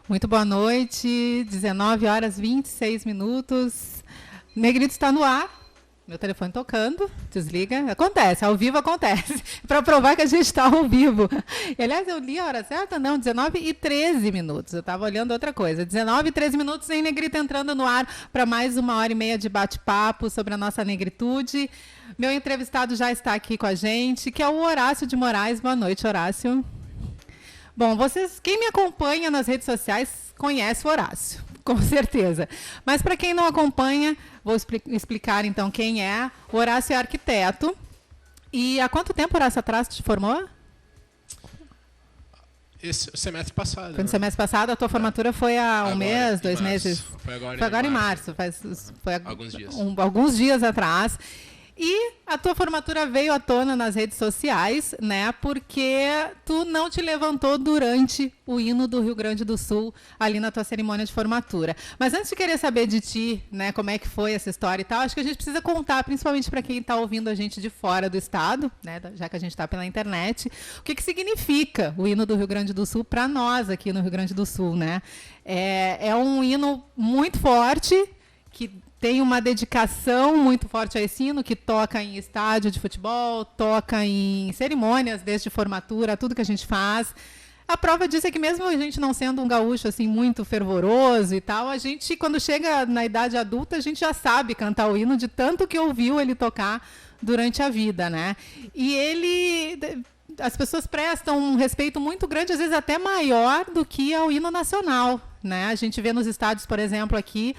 Muito boa noite, 19 horas 26 minutos. Negrito está no ar. Meu telefone tocando, desliga. Acontece, ao vivo acontece. Para provar que a gente está ao vivo. E, aliás, eu li a hora certa? Não, 19 e 13 minutos. Eu estava olhando outra coisa. 19 e 13 minutos em Negrito entrando no ar para mais 1h30 de bate-papo sobre a nossa negritude. Meu entrevistado já está aqui com a gente, que é o Horácio de Moraes. Boa noite, Horácio. Bom, quem me acompanha nas redes sociais conhece o Horácio, com certeza. Mas para quem não acompanha, vou explicar então quem é. O Horácio é arquiteto. E há quanto tempo, Horácio, atrás te formou? Esse semestre passado. Foi no semestre passado, a tua formatura foi há um mês, 2 meses? Foi agora em março. Foi alguns dias. Alguns dias atrás. E a tua formatura veio à tona nas redes sociais, né? Porque tu não te levantou durante o hino do Rio Grande do Sul, ali na tua cerimônia de formatura. Mas antes de querer saber de ti, né, como é que foi essa história e tal, acho que a gente precisa contar, principalmente para quem está ouvindo a gente de fora do estado, né, já que a gente está pela internet, o que significa o hino do Rio Grande do Sul para nós aqui no Rio Grande do Sul, né? É um hino muito forte, que tem uma dedicação muito forte a esse hino, que toca em estádio de futebol, toca em cerimônias, desde formatura, tudo que a gente faz. A prova disso é que mesmo a gente não sendo um gaúcho assim muito fervoroso e tal, a gente, quando chega na idade adulta, a gente já sabe cantar o hino de tanto que ouviu ele tocar durante a vida, né? E as pessoas prestam um respeito muito grande, às vezes até maior do que ao hino nacional, né? A gente vê nos estádios, por exemplo, aqui,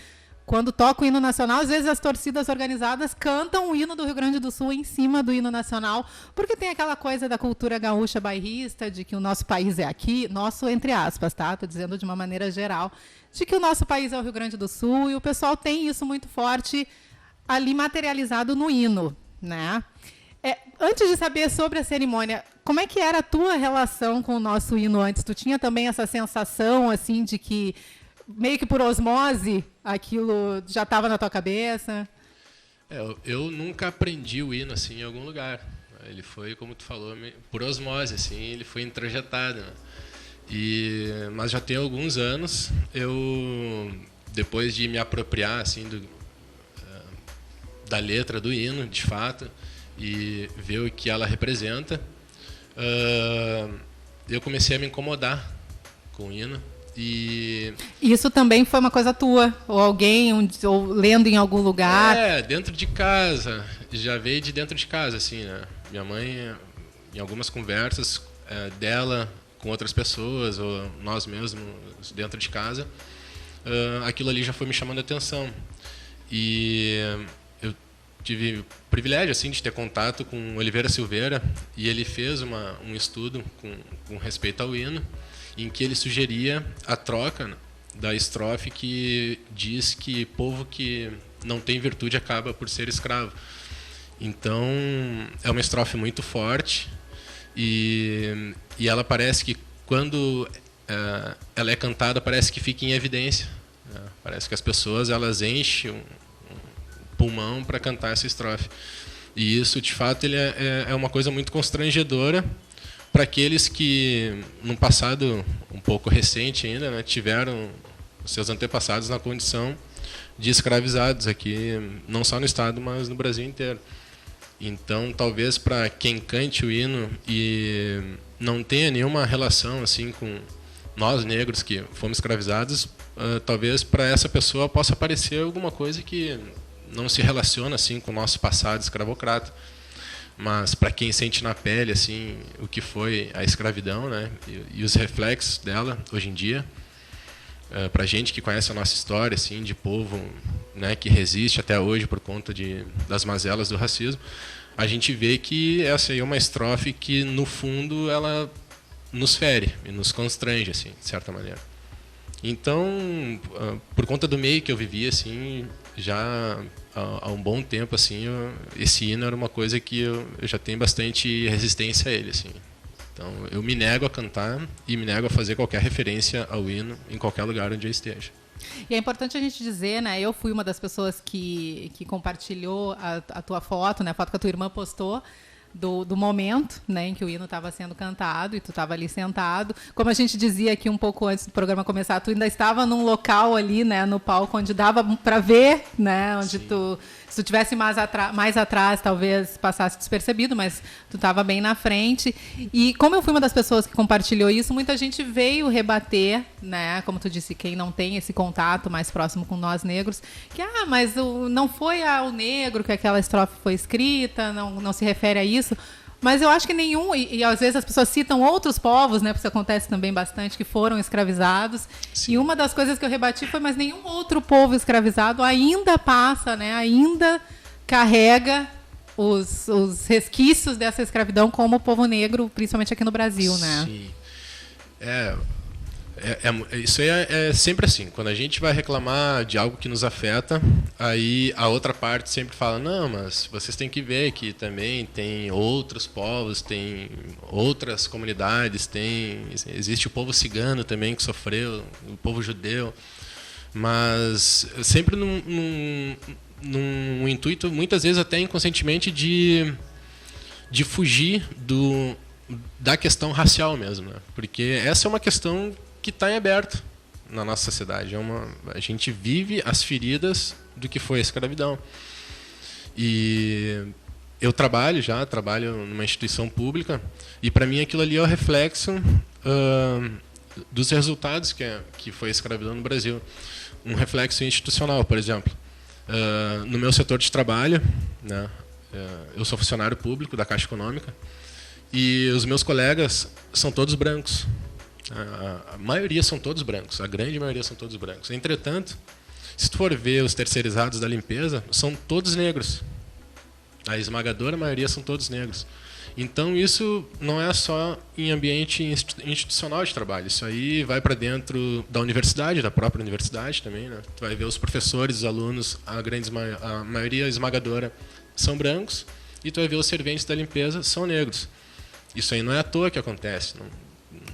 quando toca o hino nacional, às vezes as torcidas organizadas cantam o hino do Rio Grande do Sul em cima do hino nacional, porque tem aquela coisa da cultura gaúcha bairrista, de que o nosso país é aqui, nosso entre aspas, tá? Estou dizendo de uma maneira geral, de que o nosso país é o Rio Grande do Sul, e o pessoal tem isso muito forte ali materializado no hino, né? Antes de saber sobre a cerimônia, como é que era a tua relação com o nosso hino antes? Tu tinha também essa sensação, assim, de que meio que por osmose, aquilo já estava na tua cabeça? Eu nunca aprendi o hino assim em algum lugar. Ele foi, como tu falou, por osmose, assim, ele foi introjetado, né? Mas já tem alguns anos, depois de me apropriar assim da letra do hino, de fato, e ver o que ela representa, eu comecei a me incomodar com o hino. E isso também foi uma coisa tua? Ou alguém, ou lendo em algum lugar? Dentro de casa. Já veio de dentro de casa, assim, né? Minha mãe, em algumas conversas dela com outras pessoas, ou nós mesmos dentro de casa, aquilo ali já foi me chamando a atenção. E eu tive o privilégio, assim, de ter contato com Oliveira Silveira, e ele fez um estudo com respeito ao hino, em que ele sugeria a troca da estrofe que diz que povo que não tem virtude acaba por ser escravo. Então, é uma estrofe muito forte e ela parece que, quando ela é cantada, parece que fica em evidência, né? Parece que as pessoas elas enchem um pulmão para cantar essa estrofe. E isso, de fato, ele é uma coisa muito constrangedora para aqueles que, num passado um pouco recente ainda, né, tiveram seus antepassados na condição de escravizados aqui, não só no estado, mas no Brasil inteiro. Então, talvez para quem cante o hino e não tenha nenhuma relação assim com nós negros que fomos escravizados, talvez para essa pessoa possa parecer alguma coisa que não se relaciona assim com o nosso passado escravocrata. Mas para quem sente na pele assim o que foi a escravidão, né, e os reflexos dela hoje em dia, para a gente que conhece a nossa história assim de povo, né, que resiste até hoje por conta das mazelas do racismo, a gente vê que essa aí é uma estrofe que no fundo ela nos fere e nos constrange, assim, de certa maneira. Então, por conta do meio que eu vivia, assim, já há um bom tempo, assim, esse hino era uma coisa que eu já tenho bastante resistência a ele, assim. Então, eu me nego a cantar e me nego a fazer qualquer referência ao hino em qualquer lugar onde eu esteja. E é importante a gente dizer, né? Eu fui uma das pessoas que compartilhou a tua foto, né? A foto que a tua irmã postou do momento, né, em que o hino estava sendo cantado e tu estava ali sentado. Como a gente dizia aqui um pouco antes do programa começar, tu ainda estava num local ali, né, no palco onde dava para ver, né, onde se tu tivesse mais atrás, talvez passasse despercebido, mas tu estava bem na frente. E como eu fui uma das pessoas que compartilhou isso, muita gente veio rebater, né, como tu disse, quem não tem esse contato mais próximo com nós negros, que mas não foi ao negro que aquela estrofe foi escrita, não se refere a isso. Mas eu acho que nenhum, e às vezes as pessoas citam outros povos, né, porque isso acontece também bastante, que foram escravizados. Sim. E uma das coisas que eu rebati foi, mas nenhum outro povo escravizado ainda passa, né, ainda carrega os resquícios dessa escravidão como o povo negro, principalmente aqui no Brasil, né? Sim. Isso aí é sempre assim. Quando a gente vai reclamar de algo que nos afeta, aí a outra parte sempre fala, não, mas vocês têm que ver que também tem outros povos, tem outras comunidades, existe o povo cigano também que sofreu, o povo judeu, mas sempre num intuito, muitas vezes até inconscientemente, de fugir da questão racial mesmo, né? Porque essa é uma questão que está em aberto na nossa sociedade. A gente vive as feridas do que foi a escravidão. E eu trabalho numa instituição pública, e para mim aquilo ali é o reflexo dos resultados que foi a escravidão no Brasil. Um reflexo institucional, por exemplo. No meu setor de trabalho, né, eu sou funcionário público da Caixa Econômica, e os meus colegas são todos brancos. A maioria são todos brancos, a grande maioria são todos brancos. Entretanto, se tu for ver os terceirizados da limpeza, são todos negros. A esmagadora maioria são todos negros. Então isso não é só em ambiente institucional de trabalho, isso aí vai para dentro da universidade, da própria universidade também, né? Tu vai ver os professores, os alunos, a maioria esmagadora são brancos, e tu vai ver os serventes da limpeza são negros. Isso aí não é à toa que acontece,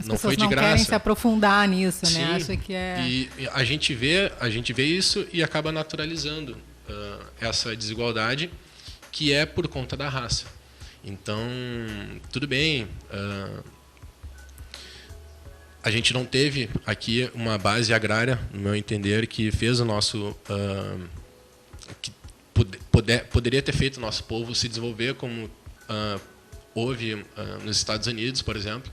não foi de graça. Não querem se aprofundar nisso, Sim, né? Acho que e a gente vê isso e acaba naturalizando essa desigualdade, que é por conta da raça. Então, tudo bem, a gente não teve aqui uma base agrária, no meu entender, que fez o nosso... que poderia ter feito o nosso povo se desenvolver como houve nos Estados Unidos, por exemplo.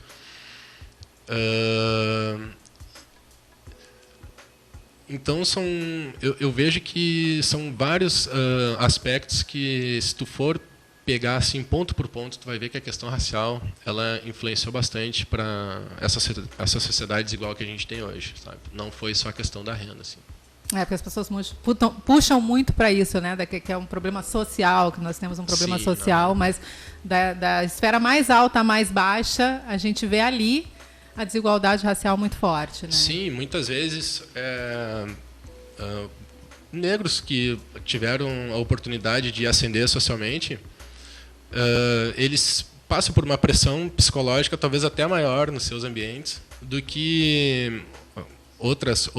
Então eu vejo que são vários aspectos que, se tu for pegar assim ponto por ponto, tu vai ver que a questão racial ela influenciou bastante para essa sociedade desigual que a gente tem hoje, sabe? Não foi só a questão da renda, assim. Porque as pessoas puxam muito para isso, né? Que é um problema social, que nós temos um problema social, mas da esfera mais alta à mais baixa, a gente vê ali a desigualdade racial muito forte, né? Sim, muitas vezes negros que tiveram a oportunidade de ascender socialmente, eles passam por uma pressão psicológica talvez até maior nos seus ambientes do que outros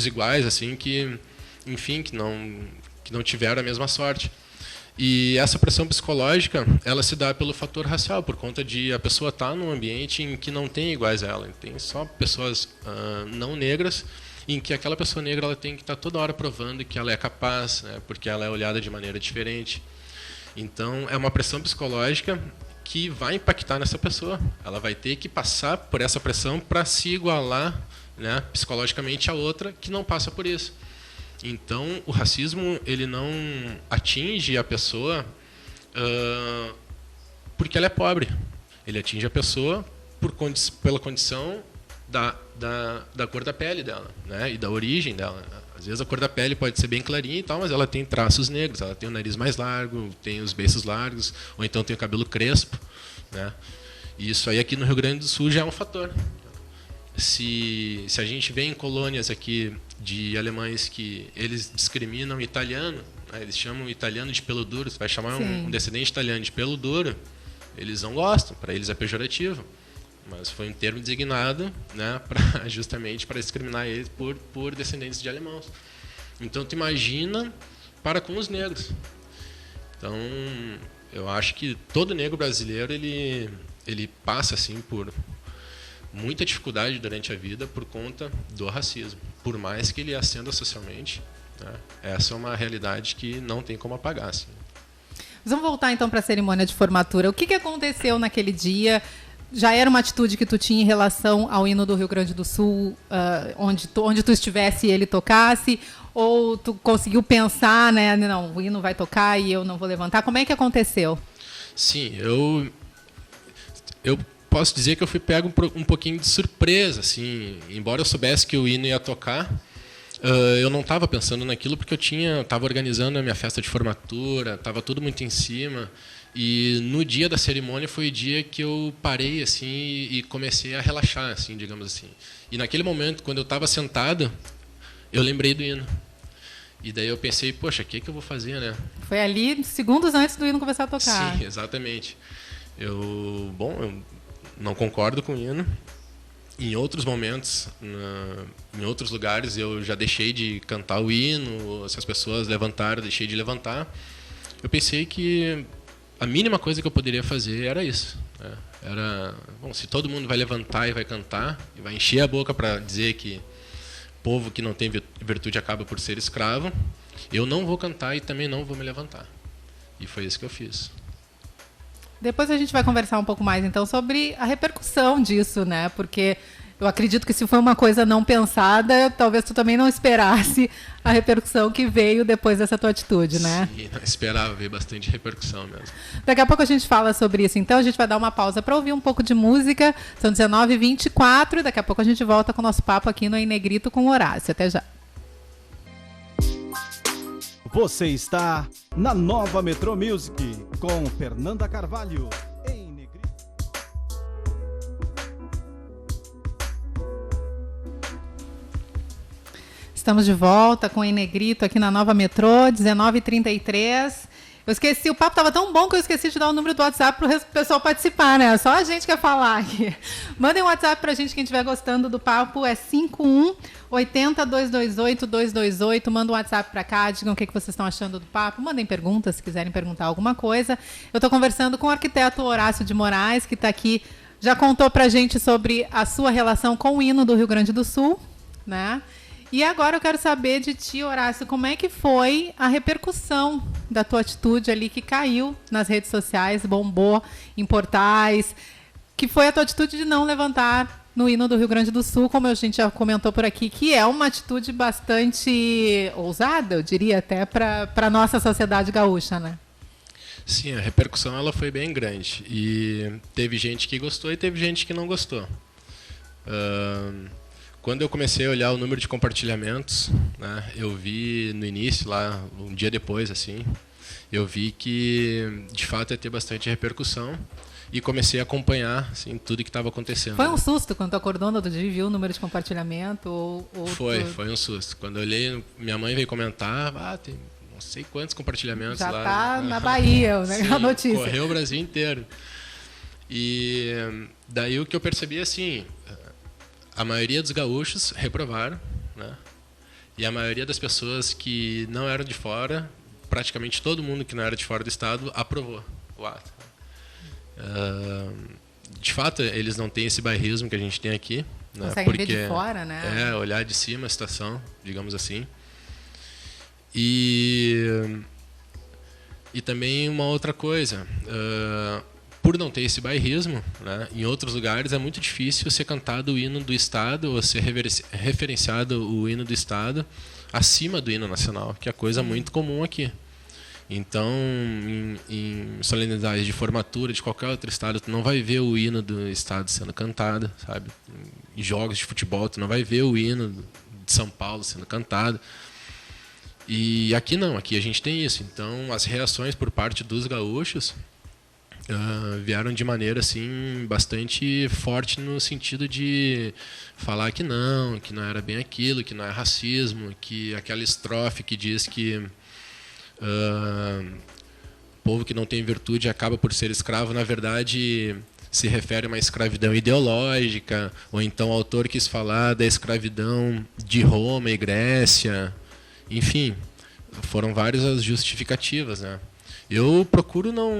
iguais, assim, que, enfim, que não tiveram a mesma sorte. E essa pressão psicológica, ela se dá pelo fator racial, por conta de a pessoa estar num ambiente em que não tem iguais a ela, tem só pessoas não negras, em que aquela pessoa negra ela tem que estar toda hora provando que ela é capaz, né, porque ela é olhada de maneira diferente. Então, é uma pressão psicológica que vai impactar nessa pessoa. Ela vai ter que passar por essa pressão para se igualar, né, psicologicamente a outra que não passa por isso. Então, o racismo ele não atinge a pessoa porque ela é pobre. Ele atinge a pessoa pela condição da cor da pele dela, né, e da origem dela. Às vezes a cor da pele pode ser bem clarinha e tal, mas ela tem traços negros, ela tem o nariz mais largo, tem os beiços largos, ou então tem o cabelo crespo, né? E isso aí aqui no Rio Grande do Sul já é um fator. Se a gente vê em colônias aqui de alemães que eles discriminam italiano, né, eles chamam o italiano de pelo duro, você vai chamar um descendente italiano de pelo duro, eles não gostam, para eles é pejorativo. Mas foi um termo designado, né, justamente para discriminar eles por descendentes de alemãos. Então, tu imagina para com os negros. Então, Eu acho que todo negro brasileiro ele passa assim por muita dificuldade durante a vida por conta do racismo, por mais que ele ascenda socialmente, né? Essa é uma realidade que não tem como apagar, assim. Vamos voltar então para a cerimônia de formatura. O que aconteceu naquele dia? Já era uma atitude que tu tinha em relação ao hino do Rio Grande do Sul, onde tu estivesse e ele tocasse? Ou tu conseguiu pensar, né? Não, o hino vai tocar e eu não vou levantar. Como é que aconteceu? Sim, eu posso dizer que eu fui pego um pouquinho de surpresa, assim. Embora eu soubesse que o hino ia tocar, eu não estava pensando naquilo porque eu estava organizando a minha festa de formatura, estava tudo muito em cima. E no dia da cerimônia foi o dia que eu parei assim e comecei a relaxar, assim, digamos assim. E naquele momento, quando eu estava sentado, eu lembrei do hino. E daí eu pensei, poxa, o que eu vou fazer, né? Foi ali, segundos antes do hino começar a tocar. Sim, exatamente. Eu não concordo com o hino. Em outros momentos, em outros lugares, eu já deixei de cantar o hino. Se as pessoas levantaram, eu deixei de levantar. Eu pensei que a mínima coisa que eu poderia fazer era isso. Se todo mundo vai levantar e vai cantar, e vai encher a boca para dizer que povo que não tem virtude acaba por ser escravo, eu não vou cantar e também não vou me levantar. E foi isso que eu fiz. Depois a gente vai conversar um pouco mais, então, sobre a repercussão disso, né? Porque eu acredito que se foi uma coisa não pensada, talvez tu também não esperasse a repercussão que veio depois dessa tua atitude, né? Sim, não esperava ver bastante repercussão mesmo. Daqui a pouco a gente fala sobre isso. Então, a gente vai dar uma pausa para ouvir um pouco de música. São 19h24 e daqui a pouco a gente volta com o nosso papo aqui no Em Negrito com Horácio. Até já. Você está na Nova Metro Music com Fernanda Carvalho. Em Negrito. Estamos de volta com o Em Negrito aqui na Nova Metrô, 19h33. Eu esqueci, o papo estava tão bom que eu esqueci de dar o número do WhatsApp para o pessoal participar, né? Só a gente quer falar aqui. Mandem um WhatsApp para a gente, quem estiver gostando do papo, é 5180-228-228. Manda um WhatsApp para cá, digam o que vocês estão achando do papo. Mandem perguntas, se quiserem perguntar alguma coisa. Eu estou conversando com o arquiteto Horácio de Moraes, que está aqui, já contou para a gente sobre a sua relação com o hino do Rio Grande do Sul, né? E agora eu quero saber de ti, Horácio, como é que foi a repercussão da tua atitude ali que caiu nas redes sociais, bombou em portais, que foi a tua atitude de não levantar no hino do Rio Grande do Sul, como a gente já comentou por aqui, que é uma atitude bastante ousada, eu diria até, para a nossa sociedade gaúcha, né? Sim, a repercussão ela foi bem grande. E teve gente que gostou e teve gente que não gostou. Quando eu comecei a olhar o número de compartilhamentos, né, eu vi no início, lá um dia depois, assim, eu vi que de fato ia ter bastante repercussão e comecei a acompanhar assim, tudo que estava acontecendo. Foi um susto quando tu acordou no outro dia e viu o número de compartilhamento? Foi um susto. Quando eu olhei, minha mãe veio comentar, tem não sei quantos compartilhamentos já lá. Já tá na Bahia, né, sim, a notícia. Correu o Brasil inteiro. E daí o que eu percebi assim, a maioria dos gaúchos reprovaram, né? E a maioria das pessoas que não eram de fora, praticamente todo mundo que não era de fora do estado, aprovou o ato. De fato, eles não têm esse bairrismo que a gente tem aqui, né? Conseguem ver de fora, né? Olhar de cima a situação, digamos assim. E também uma outra coisa, por não ter esse bairrismo, né, em outros lugares é muito difícil ser cantado o hino do Estado ou ser referenciado o hino do Estado acima do hino nacional, que é coisa muito comum aqui. Então, em solenidades de formatura de qualquer outro estado, tu não vai ver o hino do Estado sendo cantado, sabe? Em jogos de futebol, tu não vai ver o hino de São Paulo sendo cantado. E aqui não, aqui a gente tem isso. Então, as reações por parte dos gaúchos vieram de maneira assim bastante forte no sentido de falar que não era bem aquilo, que não é racismo, que aquela estrofe que diz que povo que não tem virtude acaba por ser escravo, na verdade se refere a uma escravidão ideológica, ou então o autor quis falar da escravidão de Roma e Grécia, enfim, foram várias as justificativas, né? Eu procuro não...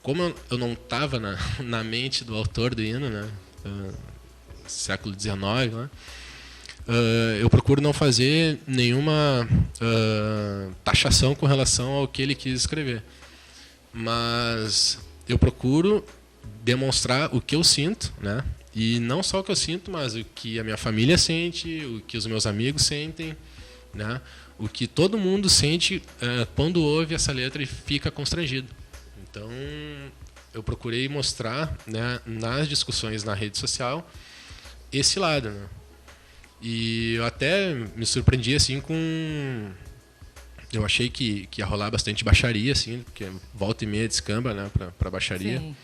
Como eu não estava na mente do autor do hino, né? Século XIX, né? Eu procuro não fazer nenhuma taxação com relação ao que ele quis escrever. Mas eu procuro demonstrar o que eu sinto, né? E não só o que eu sinto, mas o que a minha família sente, o que os meus amigos sentem, né? O que todo mundo sente quando ouve essa letra e fica constrangido. Então, eu procurei mostrar, né, nas discussões na rede social esse lado, né? E eu até me surpreendi assim com... Eu achei que ia rolar bastante baixaria, assim, porque volta e meia descamba, né, para baixaria. Sim.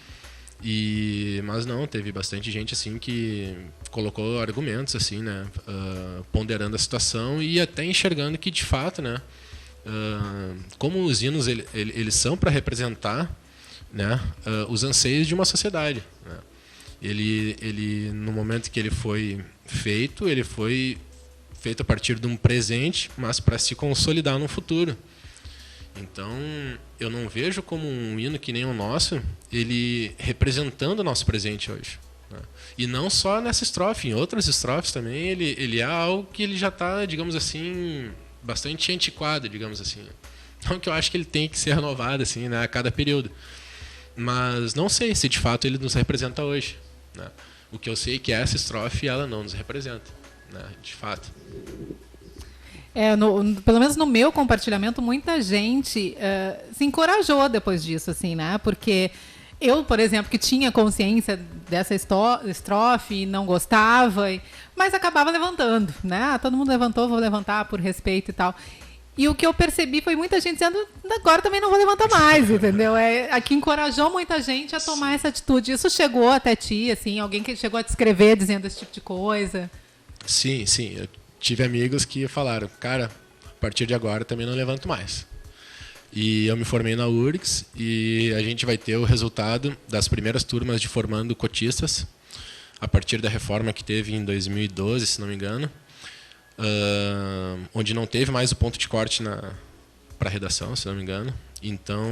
Mas não, teve bastante gente assim que colocou argumentos assim, né, ponderando a situação e até enxergando que de fato, né, como os hinos eles são para representar, né, os anseios de uma sociedade, né. Ele no momento que ele foi feito a partir de um presente, mas para se consolidar no futuro. Então, eu não vejo como um hino que nem o nosso, ele representando o nosso presente hoje, né? E não só nessa estrofe, em outras estrofes também, ele é algo que ele já está, digamos assim, bastante antiquado, digamos assim. Não que eu acho que ele tem que ser renovado assim, né, a cada período. Mas não sei se de fato ele nos representa hoje, né? O que eu sei é que essa estrofe ela não nos representa, né, de fato. Pelo menos no meu compartilhamento, muita gente se encorajou depois disso, assim, né? Porque eu, por exemplo, que tinha consciência dessa estrofe e não gostava, mas acabava levantando, né? Todo mundo levantou, vou levantar por respeito e tal. E o que eu percebi foi muita gente dizendo, agora também não vou levantar mais, entendeu? Aqui encorajou muita gente a tomar essa atitude. Isso chegou até ti, assim, alguém que chegou a te escrever dizendo esse tipo de coisa? Sim. Eu tive amigos que falaram, cara, a partir de agora também não levanto mais. E eu me formei na URGS e a gente vai ter o resultado das primeiras turmas de formando cotistas, a partir da reforma que teve em 2012, se não me engano, onde não teve mais o ponto de corte para a redação, se não me engano. Então,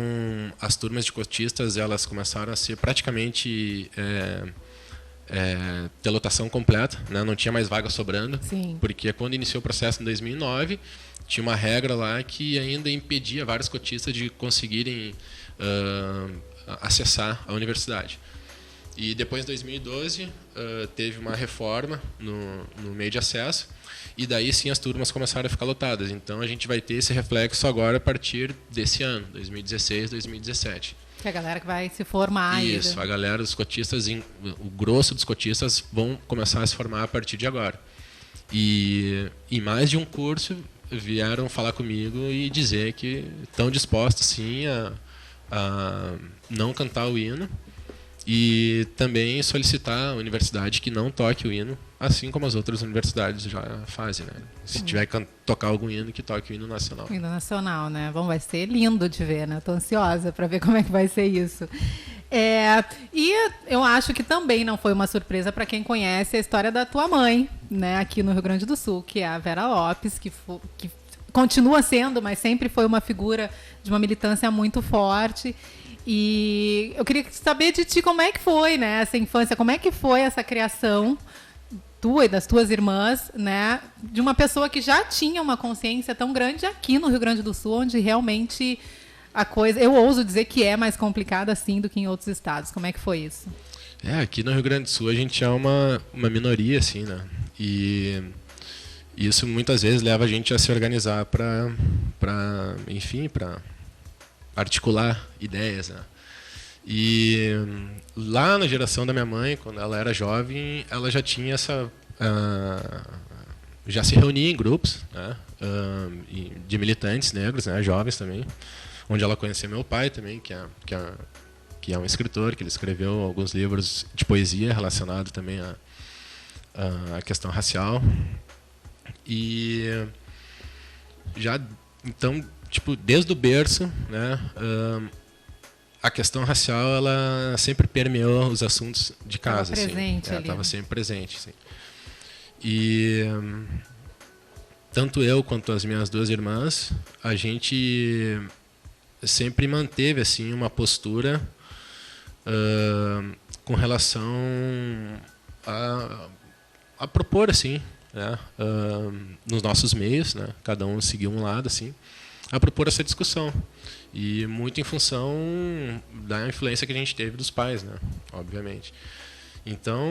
as turmas de cotistas elas começaram a ser praticamente... ter lotação completa, né? Não tinha mais vaga sobrando. Sim. Porque quando iniciou o processo em 2009, tinha uma regra lá que ainda impedia vários cotistas de conseguirem acessar a universidade. E depois, em 2012, teve uma reforma no meio de acesso, e daí sim as turmas começaram a ficar lotadas. Então a gente vai ter esse reflexo agora a partir desse ano, 2016, 2017. Que é a galera que vai se formar. Isso, a galera dos cotistas, o grosso dos cotistas vão começar a se formar a partir de agora. E em mais de um curso vieram falar comigo e dizer que estão dispostos sim a não cantar o hino e também solicitar à universidade que não toque o hino, assim como as outras universidades já fazem, né? Se tiver que tocar algum hino, que toque o hino nacional. O hino nacional, né? Bom, vai ser lindo de ver, né? Estou ansiosa para ver como é que vai ser isso. E eu acho que também não foi uma surpresa para quem conhece a história da tua mãe, né? Aqui no Rio Grande do Sul, que é a Vera Lopes, que continua sendo, mas sempre foi uma figura de uma militância muito forte. E eu queria saber de ti como é que foi, né, essa infância, como é que foi essa criação tua e das tuas irmãs, né, de uma pessoa que já tinha uma consciência tão grande aqui no Rio Grande do Sul, onde realmente a coisa, eu ouso dizer que é mais complicada assim do que em outros estados. Como é que foi isso? Aqui no Rio Grande do Sul a gente é uma minoria, assim, né, e isso muitas vezes leva a gente a se organizar para articular ideias, né? E lá na geração da minha mãe, quando ela era jovem, ela já tinha já se reunia em grupos, né? De militantes negros, né? Jovens também, onde ela conheceu meu pai também, que é um escritor, que ele escreveu alguns livros de poesia relacionado também à questão racial. E já então, tipo, desde o berço, né, a questão racial ela sempre permeou os assuntos de casa. Estava presente ali. Estava sempre presente. Assim. E tanto eu quanto as minhas duas irmãs, a gente sempre manteve assim uma postura com relação a propor assim, né, nos nossos meios, né, cada um seguiu um lado assim, a propor essa discussão, e muito em função da influência que a gente teve dos pais, né, obviamente. Então,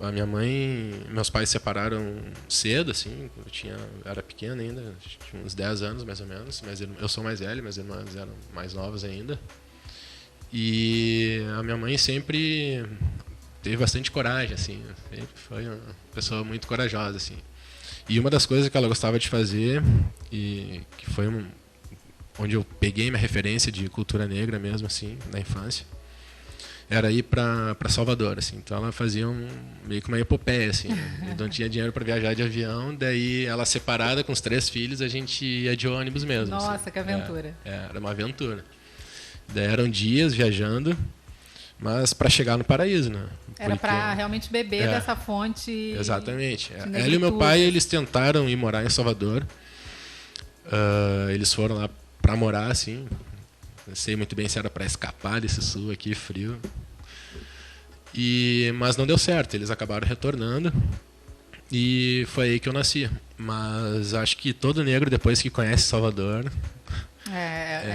a minha mãe, meus pais se separaram cedo, assim, eu era pequeno ainda, tinha uns 10 anos mais ou menos, mas eu sou mais velho, minhas irmãs eram mais novas ainda. E a minha mãe sempre teve bastante coragem, assim, sempre foi uma pessoa muito corajosa, assim. E uma das coisas que ela gostava de fazer, e que foi onde eu peguei minha referência de cultura negra mesmo, assim, na infância, era ir para Salvador, assim. Então ela fazia meio que uma epopeia, assim, né? Não tinha dinheiro para viajar de avião, daí ela separada com os 3 filhos, a gente ia de ônibus mesmo. Nossa, assim. que aventura. Era uma aventura. Daí eram dias viajando, mas para chegar no paraíso, né? Era para realmente beber dessa fonte. Exatamente. Ela e meu pai, eles tentaram ir morar em Salvador. Eles foram lá para morar, assim. Não sei muito bem se era para escapar desse sul aqui, frio. Mas não deu certo, eles acabaram retornando. E foi aí que eu nasci. Mas acho que todo negro, depois que conhece Salvador,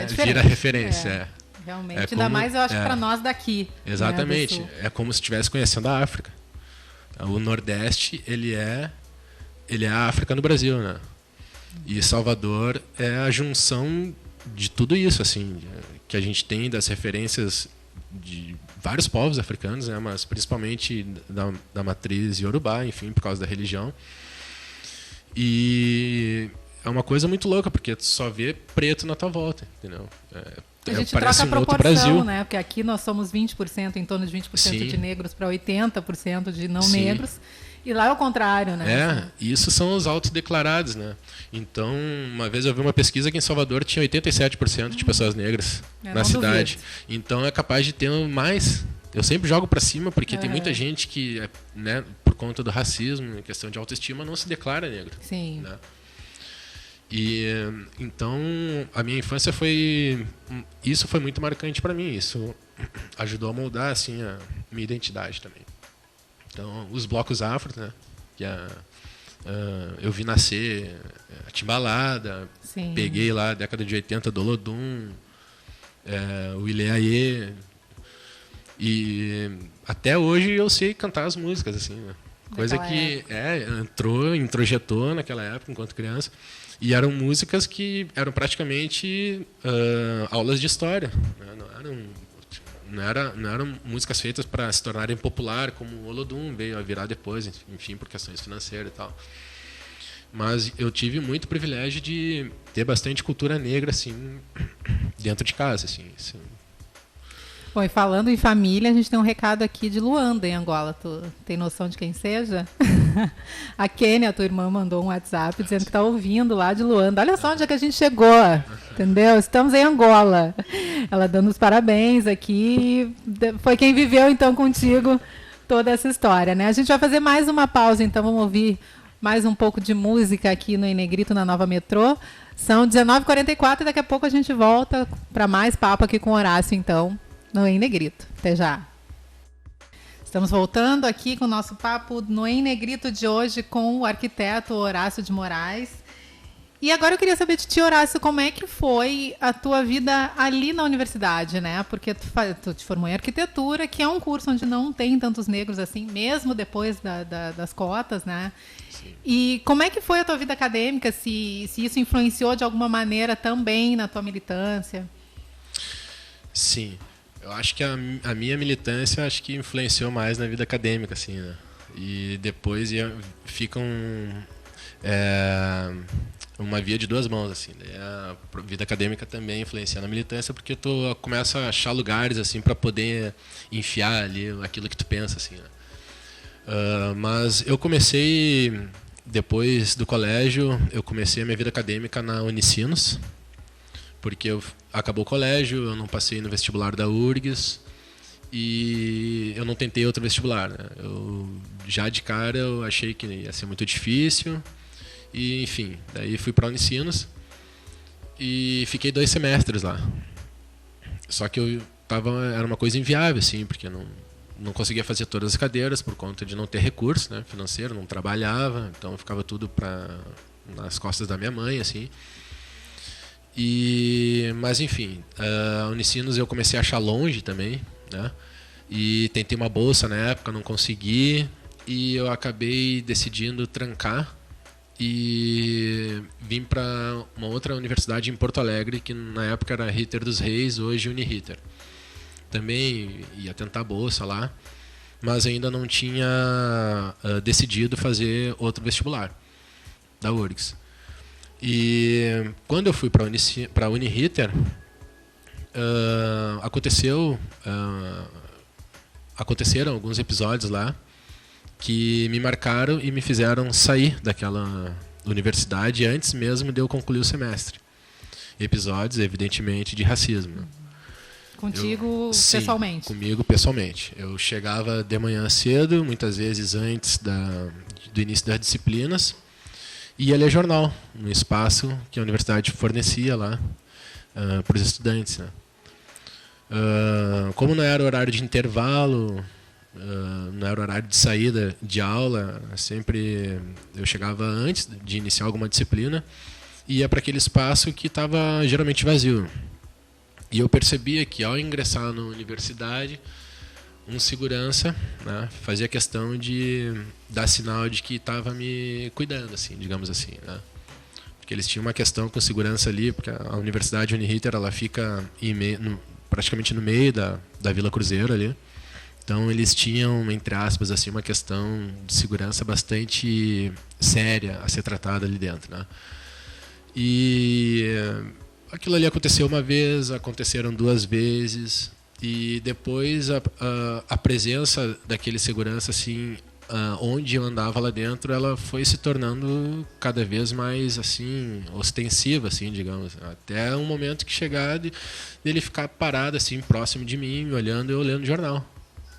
vira referência. Realmente, ainda mais eu acho que para nós daqui. Exatamente, né, é como se estivesse conhecendo a África. O Nordeste, ele é a África no Brasil, né? E Salvador é a junção de tudo isso, assim, que a gente tem das referências de vários povos africanos, né, mas principalmente da matriz iorubá, enfim, por causa da religião. E é uma coisa muito louca, porque tu só vê preto na tua volta, entendeu? A gente parece troca a outro proporção, Brasil, né? Porque aqui nós somos 20%, em torno de 20% Sim. de negros para 80% de não Sim. negros. E lá é o contrário, né? Isso são os autodeclarados, né? Então, uma vez eu vi uma pesquisa que em Salvador tinha 87% de pessoas negras na cidade. Duvido. Então é capaz de ter mais. Eu sempre jogo para cima porque tem muita gente que, né, por conta do racismo, em questão de autoestima, não se declara negro. Sim. Né? E então a minha infância isso foi muito marcante para mim. Isso ajudou a moldar assim a minha identidade também. Então, os blocos afro, né? Que eu vi nascer a Timbalada, Sim. peguei lá a década de 80 do Olodum, o Ileaê, e até hoje eu sei cantar as músicas, assim, né? Coisa que introjetou naquela época, enquanto criança, e eram músicas que eram praticamente aulas de história, né? Não eram músicas feitas para se tornarem popular, como o Olodum veio a virar depois, enfim, por questões financeiras e tal. Mas eu tive muito privilégio de ter bastante cultura negra, assim, dentro de casa, assim. Bom, e falando em família, a gente tem um recado aqui de Luanda, em Angola. Tu tem noção de quem seja? A Kênia, tua irmã, mandou um WhatsApp dizendo que está ouvindo lá de Luanda. Olha só onde é que a gente chegou, entendeu? Estamos em Angola. Ela dando os parabéns aqui. Foi quem viveu, então, contigo toda essa história, né? A gente vai fazer mais uma pausa, então vamos ouvir mais um pouco de música aqui no Em Negrito, na Nova Metrô. São 19h44 e daqui a pouco a gente volta para mais papo aqui com o Horácio, então, no Em Negrito. Até já. Estamos voltando aqui com o nosso papo no Em Negrito de hoje com o arquiteto Horácio de Moraes. E agora eu queria saber de ti, Horácio, como é que foi a tua vida ali na universidade, né? Porque tu te formou em arquitetura, que é um curso onde não tem tantos negros assim, mesmo depois das cotas, né? Sim. E como é que foi a tua vida acadêmica? Se isso influenciou de alguma maneira também na tua militância? Sim. Eu acho que a minha militância acho que influenciou mais na vida acadêmica, assim, né? E depois fica uma via de duas mãos, assim. A vida acadêmica também influencia na militância, porque tu começa a achar lugares assim para poder enfiar ali aquilo que tu pensa, assim, né? Mas eu comecei depois do colégio, eu comecei a minha vida acadêmica na Unicinos, porque acabou o colégio, eu não passei no vestibular da URGS e eu não tentei outro vestibular, né? Já de cara eu achei que ia ser muito difícil e, enfim, daí fui para a Unicinos e fiquei 2 semestres lá. Só que era uma coisa inviável, assim, porque não conseguia fazer todas as cadeiras por conta de não ter recurso, né, financeiro, não trabalhava, então ficava tudo nas costas da minha mãe, assim. Mas enfim, a Unicinos eu comecei a achar longe também, né? E tentei uma bolsa na época, não consegui, e eu acabei decidindo trancar e vim para uma outra universidade em Porto Alegre, que na época era Ritter dos Reis, hoje Uniriter. Também ia tentar bolsa lá, mas ainda não tinha decidido fazer outro vestibular da URGS. E quando eu fui para a Uniriter, aconteceram alguns episódios lá que me marcaram e me fizeram sair daquela universidade antes mesmo de eu concluir o semestre. Episódios, evidentemente, de racismo. Contigo pessoalmente? Sim, comigo pessoalmente. Eu chegava de manhã cedo, muitas vezes antes do início das disciplinas, e ia ler jornal, no espaço que a universidade fornecia lá para os estudantes, né? Como não era horário de intervalo, não era horário de saída de aula, sempre eu chegava antes de iniciar alguma disciplina e ia para aquele espaço que estava geralmente vazio. E eu percebia que ao ingressar na universidade, um segurança, né, fazia questão de dar sinal de que estava me cuidando, assim, digamos assim, né? Porque eles tinham uma questão com segurança ali, porque a Universidade Uniriter ela fica praticamente no meio da Vila Cruzeiro ali. Então eles tinham, entre aspas, assim, uma questão de segurança bastante séria a ser tratada ali dentro, né? E aquilo ali aconteceu uma vez, aconteceram 2 vezes, e depois a presença daquele segurança, assim, onde eu andava lá dentro, ela foi se tornando cada vez mais assim ostensiva, assim, digamos, até um momento que chegar dele ficar parado assim próximo de mim, me olhando e eu lendo jornal,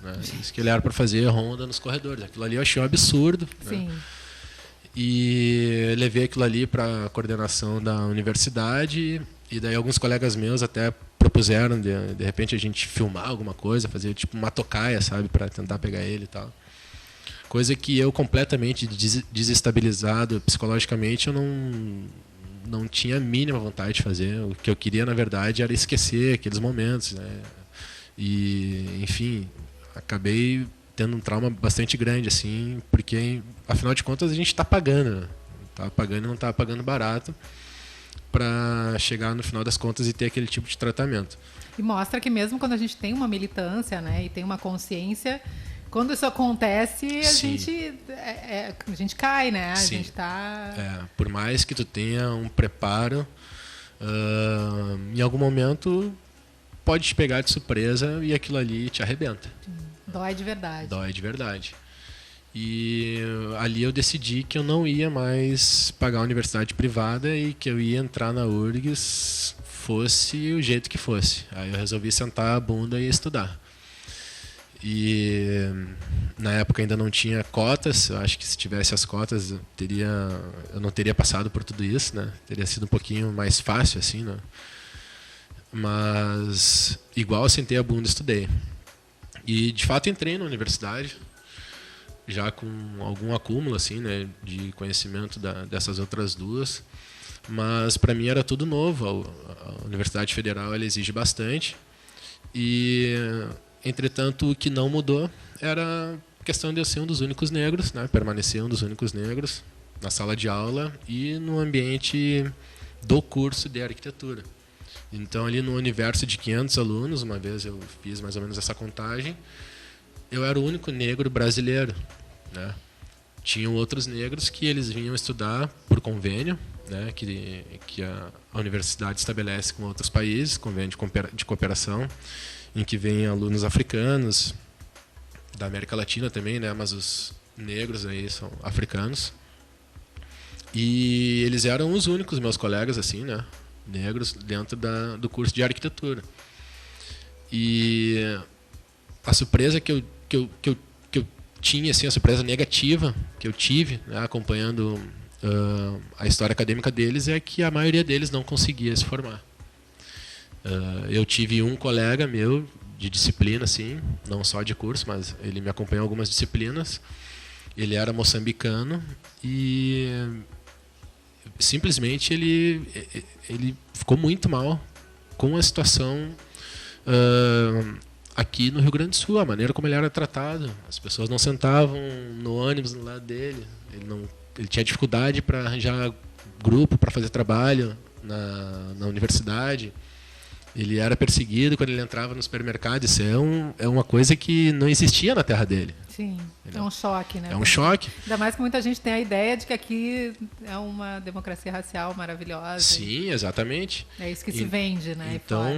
né? Isso que ele era para fazer ronda nos corredores. Aquilo ali eu achei um absurdo, Sim. Né? E levei aquilo ali para a coordenação da universidade, e daí alguns colegas meus até propuseram de repente a gente filmar alguma coisa, fazer tipo uma tocaia, sabe, para tentar pegar ele e tal. Coisa que eu, completamente desestabilizado psicologicamente, eu não tinha a mínima vontade de fazer. O que eu queria, na verdade, era esquecer aqueles momentos, né? E, enfim, acabei tendo um trauma bastante grande, assim, porque, afinal de contas, a gente está pagando. Tá pagando e não está pagando barato para chegar no final das contas e ter aquele tipo de tratamento. E mostra que mesmo quando a gente tem uma militância, né, e tem uma consciência, quando isso acontece, a gente cai, né? Sim. A gente tá... por mais que tu tenha um preparo, em algum momento pode te pegar de surpresa e aquilo ali te arrebenta. Dói de verdade. Dói de verdade. E ali eu decidi que eu não ia mais pagar a universidade privada e que eu ia entrar na URGS, fosse o jeito que fosse. Aí eu resolvi sentar a bunda e estudar. E na época ainda não tinha cotas. Eu acho que se tivesse as cotas eu não teria passado por tudo isso, né? Teria sido um pouquinho mais fácil, assim, né? Mas igual eu sentei a bunda e estudei. E de fato entrei na universidade já com algum acúmulo, assim, né, de conhecimento dessas outras 2, mas para mim era tudo novo. A Universidade Federal ela exige bastante, e entretanto o que não mudou era a questão de eu ser um dos únicos negros, né, permanecer um dos únicos negros na sala de aula e no ambiente do curso de arquitetura. Então ali no universo de 500 alunos, uma vez eu fiz mais ou menos essa contagem, eu era o único negro brasileiro, né? Tinham outros negros que eles vinham estudar por convênio, né? Que a universidade estabelece com outros países, convênio de cooperação, em que vêm alunos africanos, da América Latina também, né? Mas os negros aí são africanos. E eles eram os únicos meus colegas, assim, né, negros dentro do curso de arquitetura. E a surpresa que eu tinha, assim, a surpresa negativa que eu tive, né, acompanhando a história acadêmica deles é que a maioria deles não conseguia se formar. Eu tive um colega meu de disciplina, assim, não só de curso, mas ele me acompanhou em algumas disciplinas. Ele era moçambicano e simplesmente ele ficou muito mal com a situação aqui no Rio Grande do Sul, a maneira como ele era tratado. As pessoas não sentavam no ônibus no lado dele. Ele tinha dificuldade para arranjar grupo para fazer trabalho na universidade. Ele era perseguido quando ele entrava no supermercado. Isso é uma coisa que não existia na terra dele. Sim, é um choque, né? É um choque. Ainda mais que muita gente tem a ideia de que aqui é uma democracia racial maravilhosa. Sim, exatamente. É isso que se vende, né? Então,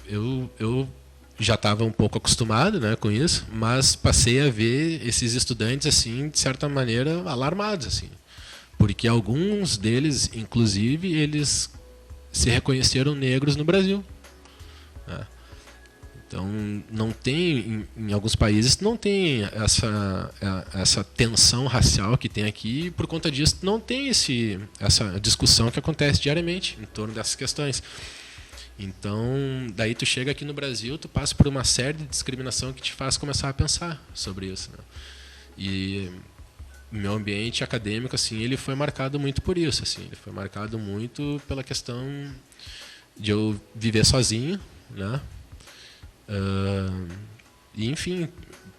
eu já estava um pouco acostumado, né, com isso, mas passei a ver esses estudantes, assim, de certa maneira, alarmados, assim. Porque alguns deles, inclusive, eles se reconheceram negros no Brasil. Então, não tem, em alguns países, não tem essa tensão racial que tem aqui, e por conta disso não tem essa discussão que acontece diariamente em torno dessas questões. Então, daí tu chega aqui no Brasil, tu passa por uma série de discriminação que te faz começar a pensar sobre isso, né? E meu ambiente acadêmico, assim, ele foi marcado muito por isso, assim, ele foi marcado muito pela questão de eu viver sozinho, né? E, enfim,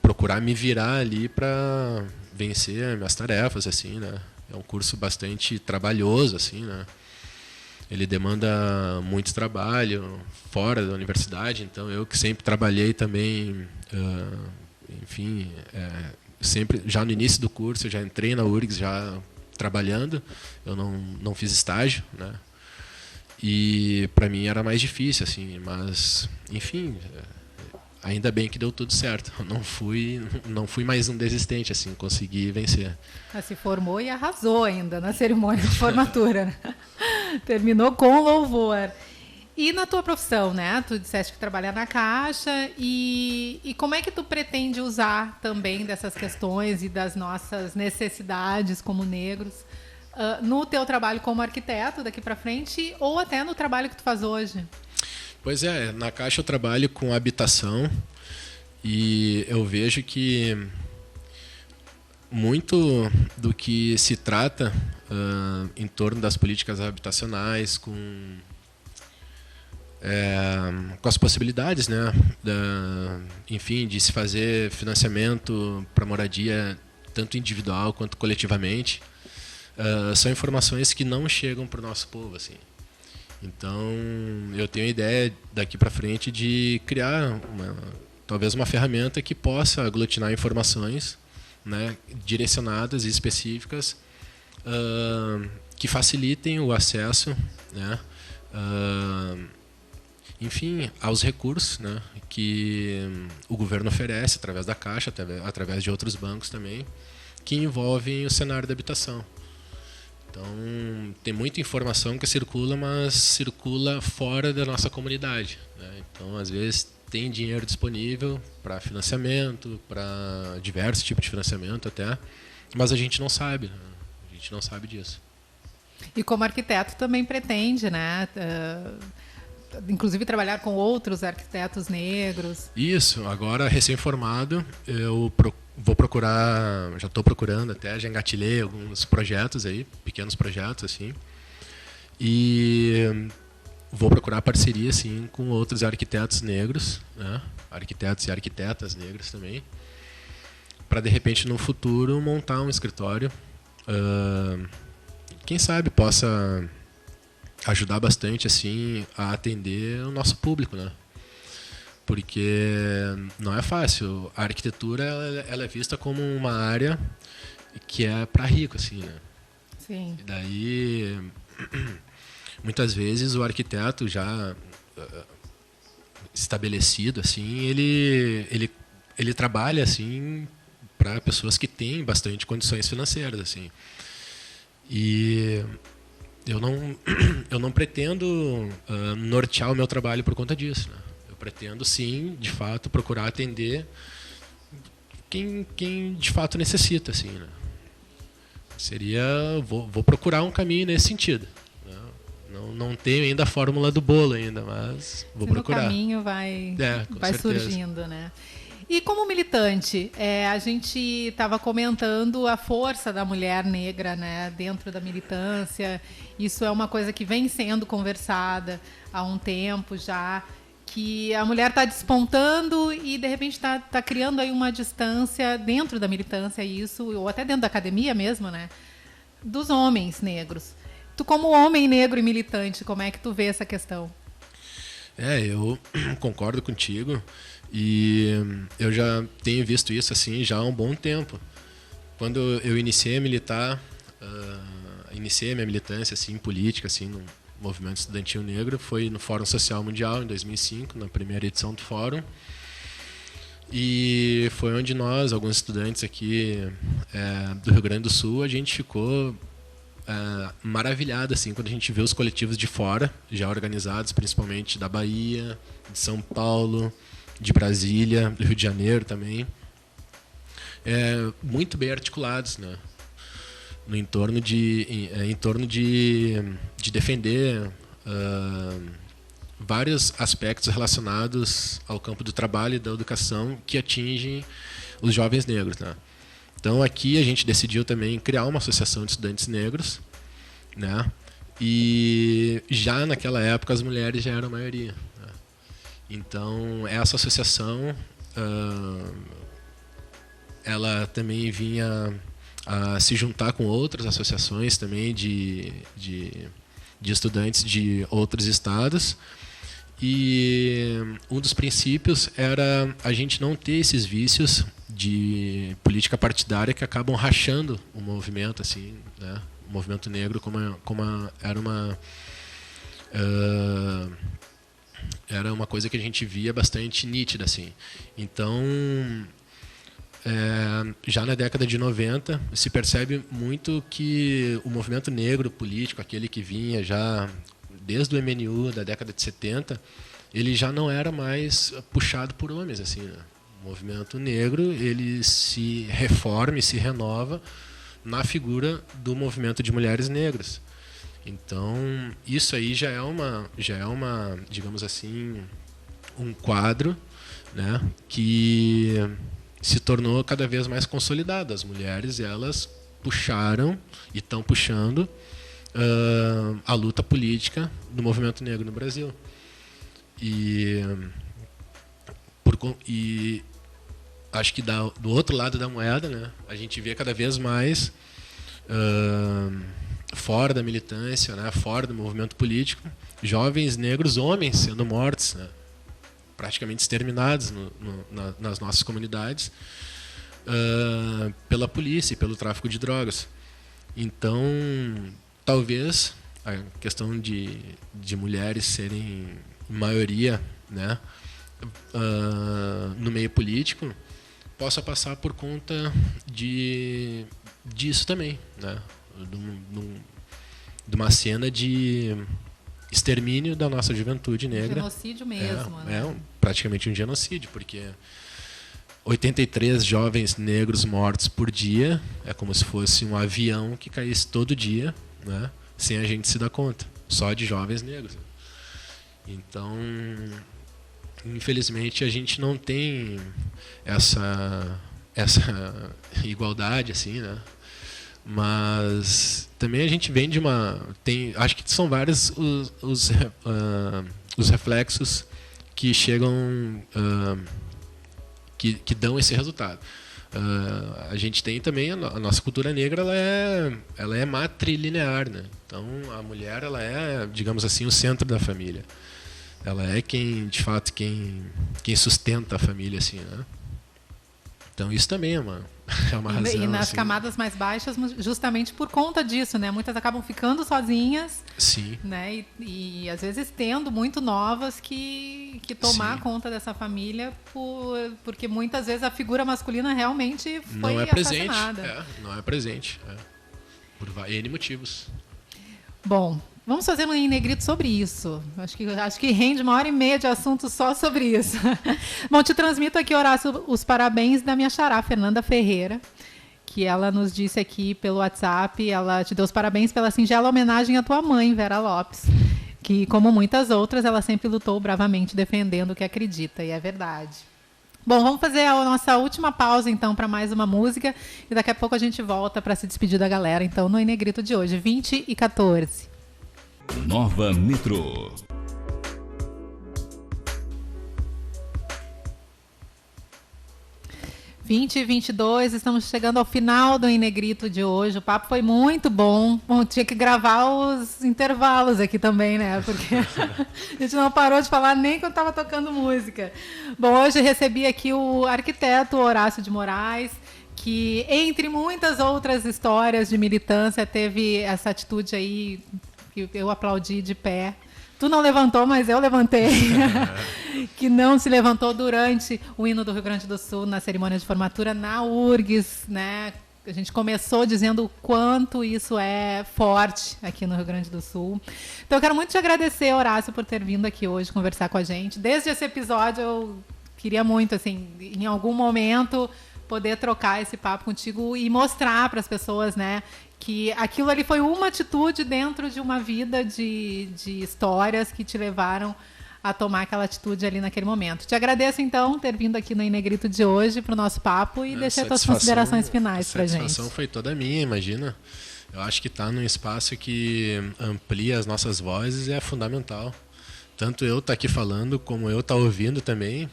procurar me virar ali para vencer minhas tarefas, assim, né? É um curso bastante trabalhoso, assim, né? Ele demanda muito trabalho fora da universidade, então eu que sempre trabalhei também, enfim, sempre já no início do curso eu já entrei na URGS já trabalhando, eu não fiz estágio, né? E para mim era mais difícil, assim, mas enfim, ainda bem que deu tudo certo. Eu não fui mais um desistente, assim, consegui vencer. Ela se formou e arrasou ainda na cerimônia de formatura, né? Terminou com louvor. E na tua profissão, né? Tu disseste que trabalha na Caixa e como é que tu pretende usar também dessas questões e das nossas necessidades como negros no teu trabalho como arquiteto daqui para frente ou até no trabalho que tu faz hoje? Pois é, na Caixa eu trabalho com habitação e eu vejo que muito do que se trata em torno das políticas habitacionais, com as possibilidades, né, enfim, de se fazer financiamento para moradia tanto individual quanto coletivamente, são informações que não chegam para o nosso povo, assim. Então, eu tenho a ideia daqui para frente de criar talvez uma ferramenta que possa aglutinar informações, né, direcionadas e específicas que facilitem o acesso, né, enfim, aos recursos, né, que o governo oferece através da Caixa, através de outros bancos também, que envolvem o cenário da habitação. Então, tem muita informação que circula, mas circula fora da nossa comunidade, né? Então, às vezes, tem dinheiro disponível para financiamento, para diversos tipos de financiamento até, mas a gente não sabe, né? A gente não sabe disso. E como arquiteto também pretende, né? Inclusive trabalhar com outros arquitetos negros. Isso, agora recém-formado, eu vou procurar, já estou procurando até, já engatilhei alguns projetos aí, pequenos projetos assim, e vou procurar parceria assim com outros arquitetos negros, né? Arquitetos e arquitetas negros também, para de repente no futuro montar um escritório, quem sabe possa ajudar bastante assim a atender o nosso público, né? Porque não é fácil. A arquitetura ela é vista como uma área que é para rico, assim, né? Sim. E daí muitas vezes o arquiteto já estabelecido assim, ele trabalha assim para pessoas que têm bastante condições financeiras, assim. E eu não pretendo nortear o meu trabalho por conta disso, né? Eu pretendo, sim, de fato, procurar atender quem de fato necessita, assim, né? seria, vou procurar um caminho nesse sentido. Não tenho ainda a fórmula do bolo ainda, mas vou procurar. O caminho vai surgindo, né? E como militante, a gente estava comentando a força da mulher negra, né, dentro da militância. Isso é uma coisa que vem sendo conversada há um tempo já, que a mulher está despontando e, de repente, está criando aí uma distância dentro da militância, isso, ou até dentro da academia mesmo, né, dos homens negros. Tu, como homem negro e militante, como é que tu vê essa questão? Eu concordo contigo. E eu já tenho visto isso assim já há um bom tempo. Quando eu iniciei a militar, iniciei a minha militância assim política assim no movimento estudantil negro, foi no Fórum Social Mundial em 2005, na primeira edição do fórum. E foi onde nós, alguns estudantes aqui do Rio Grande do Sul, a gente ficou maravilhado assim quando a gente vê os coletivos de fora, já organizados, principalmente da Bahia, de São Paulo, de Brasília, do Rio de Janeiro também, muito bem articulados, né? Em torno de defender vários aspectos relacionados ao campo do trabalho e da educação que atingem os jovens negros, né? Então aqui a gente decidiu também criar uma associação de estudantes negros, né? E já naquela época as mulheres já eram a maioria. Então, essa associação, ela também vinha a se juntar com outras associações também de estudantes de outros estados. E um dos princípios era a gente não ter esses vícios de política partidária que acabam rachando o movimento, assim, né? O movimento negro era uma coisa que a gente via bastante nítida, assim. Então, já na década de 90, se percebe muito que o movimento negro político, aquele que vinha já desde o MNU, da década de 70, ele já não era mais puxado por homens, assim, né? O movimento negro, ele se reforma e se renova na figura do movimento de mulheres negras. Então, isso aí já é uma, digamos assim, um quadro, né, que se tornou cada vez mais consolidado. As mulheres, elas puxaram e estão puxando a luta política do movimento negro no Brasil. E acho que do outro lado da moeda, né, a gente vê cada vez mais fora da militância, né, fora do movimento político, jovens negros, homens sendo mortos, né, praticamente exterminados nas nossas comunidades pela polícia e pelo tráfico de drogas. Então, talvez a questão de mulheres serem maioria, né, no meio político possa passar por conta disso também, né, de uma cena de extermínio da nossa juventude negra. Genocídio mesmo, né? Praticamente um genocídio, porque 83 jovens negros mortos por dia é como se fosse um avião que caísse todo dia, né, sem a gente se dar conta, só de jovens negros. Então, infelizmente, a gente não tem essa igualdade, assim, né? Mas também a gente vem de acho que são vários os reflexos que chegam, que dão esse resultado. A gente tem também a nossa cultura negra, ela é matrilinear, né? Então a mulher, ela é, digamos assim, o centro da família. Ela é de fato quem sustenta a família, assim, né? Então isso também é uma razão. E nas assim, camadas mais baixas, justamente por conta disso, né? Muitas acabam ficando sozinhas. Sim. Né? E às vezes tendo muito novas que tomar Sim. conta dessa família, porque muitas vezes a figura masculina realmente foi não é presente. assassinada. Não é presente. Por N motivos. Bom, vamos fazer um em negrito sobre isso. Acho que rende 1h30 de assunto só sobre isso. Bom, te transmito aqui, Horácio, os parabéns da minha xará, Fernanda Ferreira, que ela nos disse aqui pelo WhatsApp, ela te deu os parabéns pela singela homenagem à tua mãe, Vera Lopes, que, como muitas outras, ela sempre lutou bravamente defendendo o que acredita, e é verdade. Bom, vamos fazer a nossa última pausa, então, para mais uma música, e daqui a pouco a gente volta para se despedir da galera, então, no Em Negrito de hoje, 20h14. Nova Metro. 20h22, estamos chegando ao final do Em Negrito de hoje. O papo foi muito bom. Bom, tinha que gravar os intervalos aqui também, né? Porque a gente não parou de falar nem quando estava tocando música. Bom, hoje recebi aqui o arquiteto Horácio de Moraes, que, entre muitas outras histórias de militância, teve essa atitude aí que eu aplaudi de pé. Tu não levantou, mas eu levantei. Que não se levantou durante o hino do Rio Grande do Sul na cerimônia de formatura na URGS, né? A gente começou dizendo o quanto isso é forte aqui no Rio Grande do Sul. Então, eu quero muito te agradecer, Horácio, por ter vindo aqui hoje conversar com a gente. Desde esse episódio, eu queria muito, assim, em algum momento, poder trocar esse papo contigo e mostrar para as pessoas, né, que aquilo ali foi uma atitude dentro de uma vida de histórias que te levaram a tomar aquela atitude ali naquele momento. Te agradeço, então, ter vindo aqui no Em Negrito de hoje para o nosso papo e deixar tuas considerações finais para a gente. A satisfação foi toda minha, imagina. Eu acho que estar num espaço que amplia as nossas vozes é fundamental. Tanto eu estar aqui falando, como eu estar ouvindo também.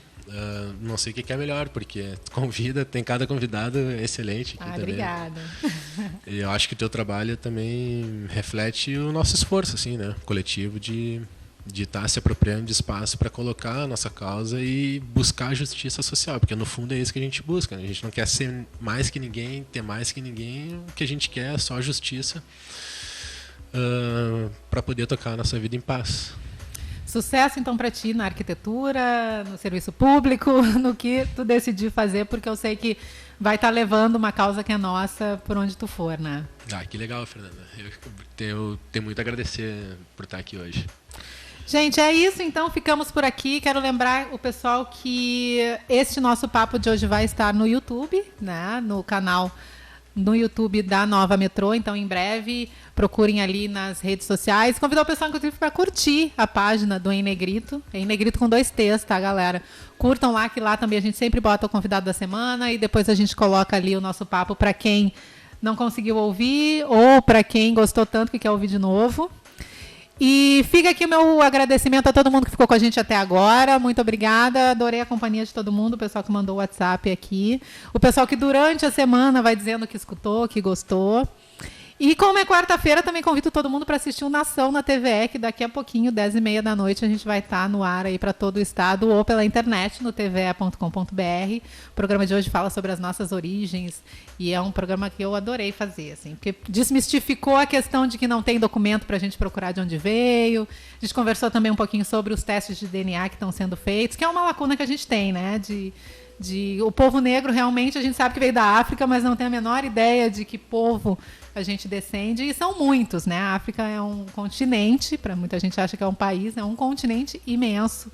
Não sei o que é melhor, porque convida, tem cada convidado excelente aqui também. Obrigada. E eu acho que o teu trabalho também reflete o nosso esforço, assim, né, coletivo de estar se apropriando de espaço para colocar a nossa causa e buscar a justiça social, porque no fundo é isso que a gente busca, né? A gente não quer ser mais que ninguém, ter mais que ninguém, o que a gente quer é só a justiça para poder tocar a nossa vida em paz. Sucesso, então, para ti na arquitetura, no serviço público, no que tu decidir fazer, porque eu sei que vai estar levando uma causa que é nossa por onde tu for, né? Que legal, Fernanda. Eu tenho muito a agradecer por estar aqui hoje. Gente, é isso, então, ficamos por aqui. Quero lembrar o pessoal que este nosso papo de hoje vai estar no YouTube, né? No canal no YouTube da Nova Metrô, então em breve procurem ali nas redes sociais. Convidar o pessoal, inclusive, para curtir a página do Em Negrito, Em Negrito com 2 T's, tá, galera? Curtam lá, que lá também a gente sempre bota o convidado da semana e depois a gente coloca ali o nosso papo para quem não conseguiu ouvir ou para quem gostou tanto que quer ouvir de novo. E fica aqui o meu agradecimento a todo mundo que ficou com a gente até agora. Muito obrigada. Adorei a companhia de todo mundo, o pessoal que mandou o WhatsApp aqui. O pessoal que durante a semana vai dizendo que escutou, que gostou. E como é quarta-feira, também convido todo mundo para assistir o Nação na TVE, que daqui a pouquinho, 10h30 da noite, a gente vai estar no ar aí para todo o estado ou pela internet no tve.com.br. O programa de hoje fala sobre as nossas origens e é um programa que eu adorei fazer, assim, porque desmistificou a questão de que não tem documento para a gente procurar de onde veio. A gente conversou também um pouquinho sobre os testes de DNA que estão sendo feitos, que é uma lacuna que a gente tem, né, o povo negro, realmente, a gente sabe que veio da África, mas não tem a menor ideia de que povo a gente descende, e são muitos, né? A África é um continente, para muita gente acha que é um país, é um continente imenso.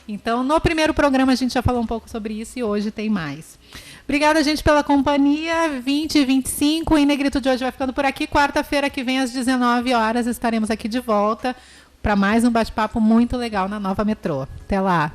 Então, no primeiro programa a gente já falou um pouco sobre isso e hoje tem mais. Obrigada, gente, pela companhia. 20h25, o Em Negrito de hoje vai ficando por aqui. Quarta-feira que vem, às 19 horas, estaremos aqui de volta para mais um bate-papo muito legal na Nova Metrô. Até lá!